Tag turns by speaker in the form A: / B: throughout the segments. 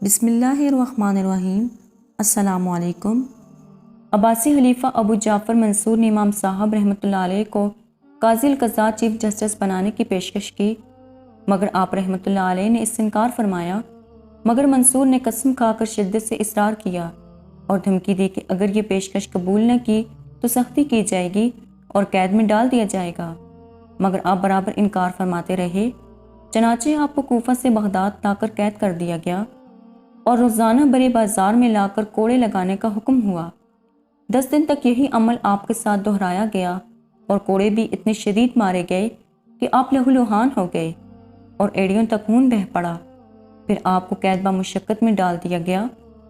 A: بسم اللہ الرحمن الرحیم۔ السلام علیکم۔ عباسی خلیفہ ابو جعفر منصور نے امام صاحب رحمۃ اللہ علیہ کو قاضی القضات چیف جسٹس بنانے کی پیشکش کی، مگر آپ رحمۃ اللہ علیہ نے اس سے انکار فرمایا۔ مگر منصور نے قسم کھا کر شدت سے اصرار کیا اور دھمکی دی کہ اگر یہ پیشکش قبول نہ کی تو سختی کی جائے گی اور قید میں ڈال دیا جائے گا، مگر آپ برابر انکار فرماتے رہے۔ چنانچہ آپ کو کوفہ سے بغداد لا کر قید کر دیا گیا اور روزانہ بڑے بازار میں لا کر کوڑے لگانے کا حکم ہوا۔ 10 دن تک یہی عمل آپ کے ساتھ دہرایا گیا اور کوڑے بھی اتنے شدید مارے گئے کہ آپ لہولہان ہو گئے اور ایڑیوں تک خون بہہ پڑا۔ پھر آپ کو قید بمشقت میں ڈال دیا گیا،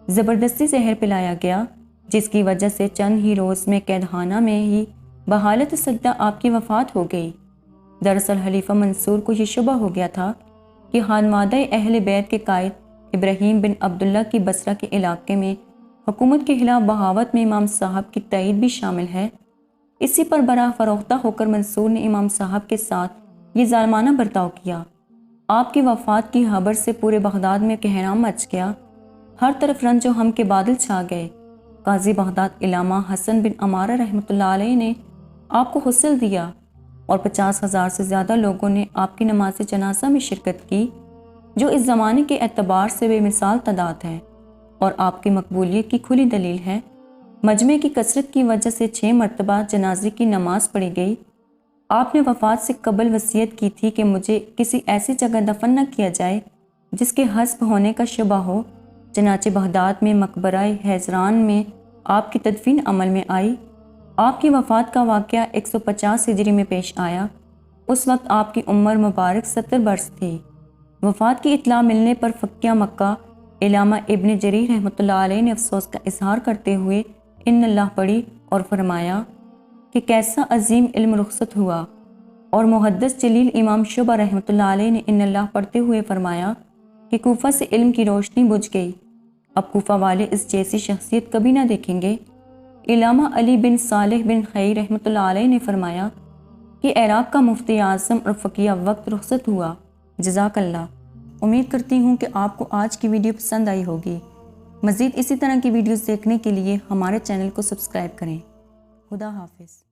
A: زبردستی زہر پلایا گیا، جس کی وجہ سے چند ہی روز میں قید خانہ میں ہی بحالت سجدہ آپ کی وفات ہو گئی۔ دراصل خلیفہ منصور کو یہ شبہ ہو گیا تھا کہ خانوادہ اہل بیت کے قائد ابراہیم بن عبداللہ کی بصرہ کے علاقے میں حکومت کے خلاف بغاوت میں امام صاحب کی تائید بھی شامل ہے۔ اسی پر براہ فروختہ ہو کر منصور نے امام صاحب کے ساتھ یہ ظالمانہ برتاؤ کیا۔ آپ کی وفات کی خبر سے پورے بغداد میں کہرام مچ گیا، ہر طرف رنج و غم کے بادل چھا گئے۔ قاضی بغداد علامہ حسن بن عمارہ رحمۃ اللہ علیہ نے آپ کو غسل دیا اور 50,000 سے زیادہ لوگوں نے آپ کی نماز جنازہ میں شرکت کی، جو اس زمانے کے اعتبار سے بے مثال تعداد ہے اور آپ کی مقبولیت کی کھلی دلیل ہے۔ مجمع کی کثرت کی وجہ سے 6 مرتبہ جنازے کی نماز پڑھی گئی۔ آپ نے وفات سے قبل وصیت کی تھی کہ مجھے کسی ایسی جگہ دفن نہ کیا جائے جس کے حذف ہونے کا شبہ ہو۔ چنانچہ بغداد میں مقبرہ حیزران میں آپ کی تدفین عمل میں آئی۔ آپ کی وفات کا واقعہ 150 ہجری میں پیش آیا۔ اس وقت آپ کی عمر مبارک 70 برس تھی۔ وفات کی اطلاع ملنے پر فقیہ مکہ علامہ ابن جریر رحمۃ اللہ علیہ نے افسوس کا اظہار کرتے ہوئے ان اللہ پڑھی اور فرمایا کہ کیسا عظیم علم رخصت ہوا، اور محدث جلیل امام شعبہ رحمۃ اللہ علیہ نے ان اللہ پڑھتے ہوئے فرمایا کہ کوفہ سے علم کی روشنی بجھ گئی، اب کوفہ والے اس جیسی شخصیت کبھی نہ دیکھیں گے۔ علامہ علی بن صالح بن خیر رحمۃ اللہ علیہ نے فرمایا کہ عراق کا مفتی اعظم اور فقیہ وقت رخصت ہوا۔ جزاک اللہ۔ امید کرتی ہوں کہ آپ کو آج کی ویڈیو پسند آئی ہوگی۔ مزید اسی طرح کی ویڈیوز دیکھنے کے لیے ہمارے چینل کو سبسکرائب کریں۔ خدا حافظ۔